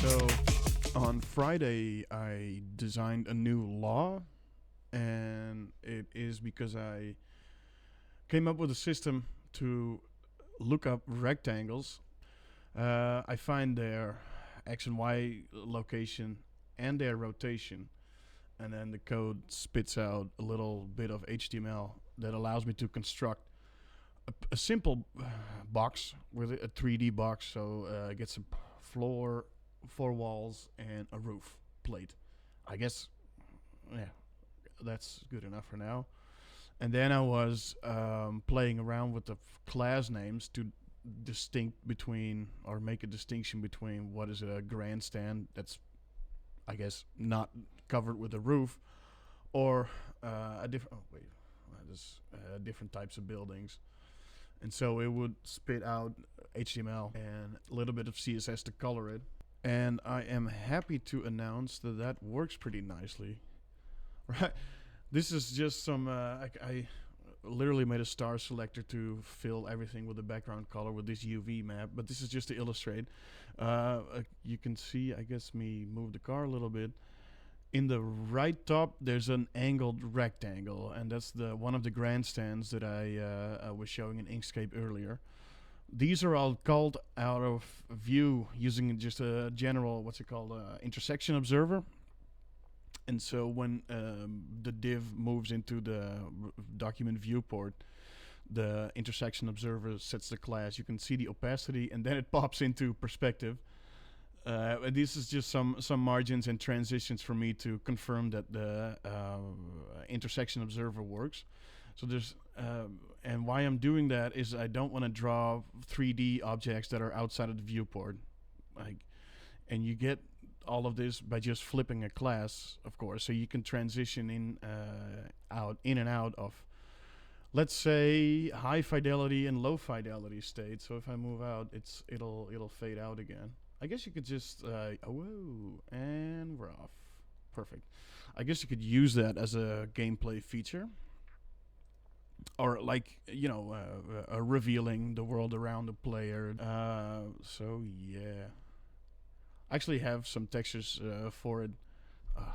So on Friday, I designed a new law, and it is because I came up with a system to look up rectangles. I find their X and Y location and their rotation, and then the code spits out a little bit of HTML that allows me to construct a simple box with a 3D box. So it gets a floor, 4 walls, and a roof plate. I guess, yeah, that's good enough for now. And then I was playing around with the class names to distinct between, or make a distinction between what is a grandstand that's, I guess, not covered with a roof, or a different. Oh wait, there's different types of buildings. And so it would spit out HTML and a little bit of CSS to color it. And I am happy to announce that that works pretty nicely. Right? This is just some, I literally made a star selector to fill everything with the background color with this UV map, but this is just to illustrate. You can see, I guess, me move the car a little bit. In the right top, there's an angled rectangle, and that's the one of the grandstands that I was showing in Inkscape earlier. These are all called out of view using just a general, what's it called, IntersectionObserver. And so when the div moves into the document viewport, the IntersectionObserver sets the class. You can see the opacity, and then it pops into perspective. And this is just some margins and transitions for me to confirm that the IntersectionObserver works. So there's and why I'm doing that is I don't want to draw 3D objects that are outside of the viewport. And you get all of this by just flipping a class, of course. So you can transition in and out of, let's say, high fidelity and low fidelity state. So if I move out, it'll fade out again. I guess you could just whoa, and we're off. Perfect. I guess you could use that as a gameplay feature, or like, you know, revealing the world around the player. So yeah, I actually have some textures for it. Ugh.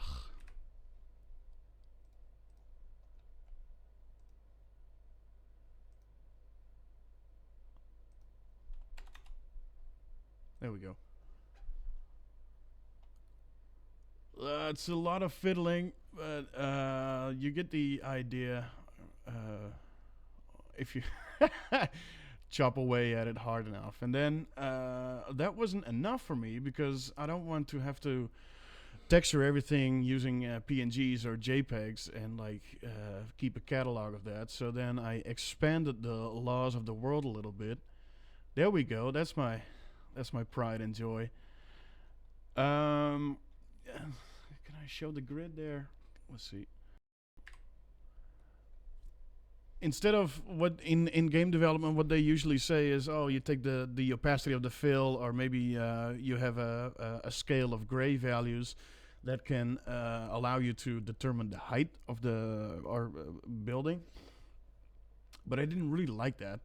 There we go. It's a lot of fiddling, but you get the idea. If you chop away at it hard enough. And then that wasn't enough for me, because I don't want to have to texture everything using PNGs or JPEGs and like keep a catalog of that. So then I expanded the laws of the world a little bit. There we go. That's my pride and joy. Can I show the grid there? Let's see. Instead of what in game development, what they usually say is, oh, you take the opacity of the fill, or maybe you have a scale of gray values that can allow you to determine the height of the building. But I didn't really like that.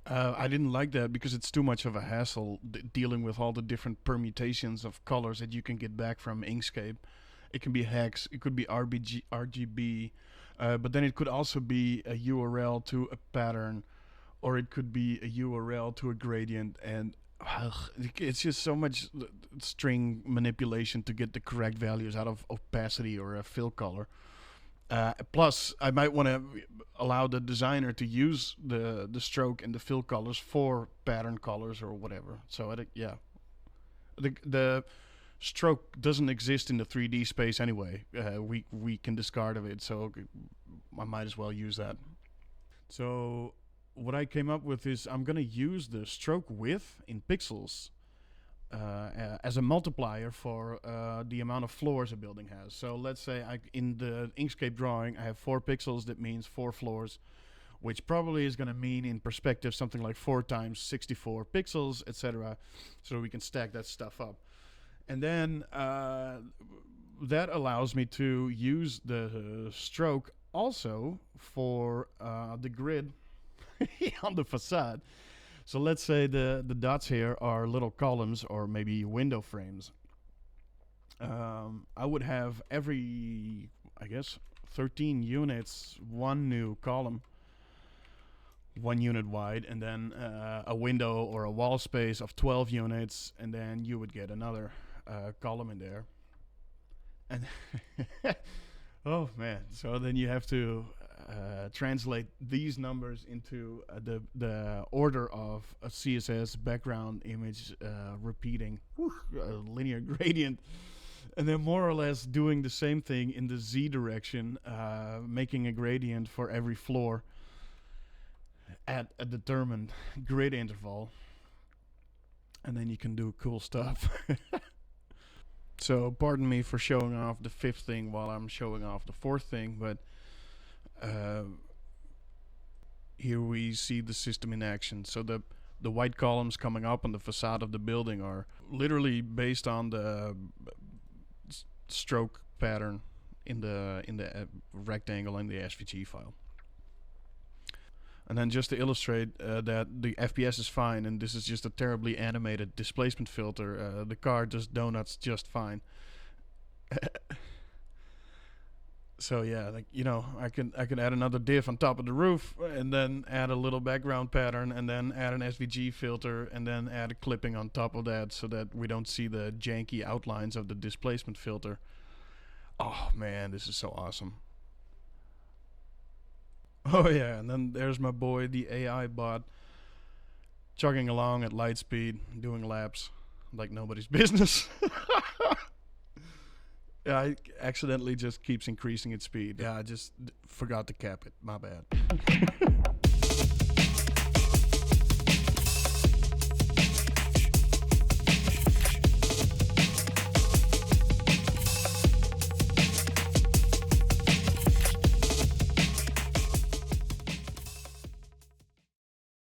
I didn't like that because it's too much of a hassle dealing with all the different permutations of colors that you can get back from Inkscape. It can be hex, it could be RGB, but then it could also be a URL to a pattern, or it could be a URL to a gradient, and it's just so much string manipulation to get the correct values out of opacity or a fill color. Plus, I might want to allow the designer to use the stroke and the fill colors for pattern colors or whatever. So yeah, the stroke doesn't exist in the 3D space anyway. We can discard of it, so I might as well use that. So what I came up with is I'm gonna use the stroke width in pixels as a multiplier for the amount of floors a building has. So let's say in the Inkscape drawing I have 4 pixels. That means 4 floors, which probably is going to mean in perspective something like 4 times 64 pixels, etc. So we can stack that stuff up. And then that allows me to use the stroke also for the grid on the facade. So let's say the dots here are little columns or maybe window frames. I would have every, I guess, 13 units, one new column, 1 unit wide, and then a window or a wall space of 12 units, and then you would get another column in there. And oh man, so then you have to translate these numbers into the order of a CSS background image repeating a linear gradient. And then more or less doing the same thing in the Z direction, making a gradient for every floor at a determined grid interval. And then you can do cool stuff. So pardon me for showing off the fifth thing while I'm showing off the fourth thing, but here we see the system in action. So the white columns coming up on the facade of the building are literally based on the stroke pattern in the rectangle in the SVG file. And then just to illustrate that the FPS is fine and this is just a terribly animated displacement filter, the car does donuts just fine. So yeah, like, you know, I can add another div on top of the roof and then add a little background pattern and then add an SVG filter and then add a clipping on top of that so that we don't see the janky outlines of the displacement filter. Oh man, this is so awesome. Oh yeah, and then there's my boy, the AI bot, chugging along at light speed, doing laps like nobody's business. Yeah, it accidentally just keeps increasing its speed. Yeah, I just forgot to cap it. My bad.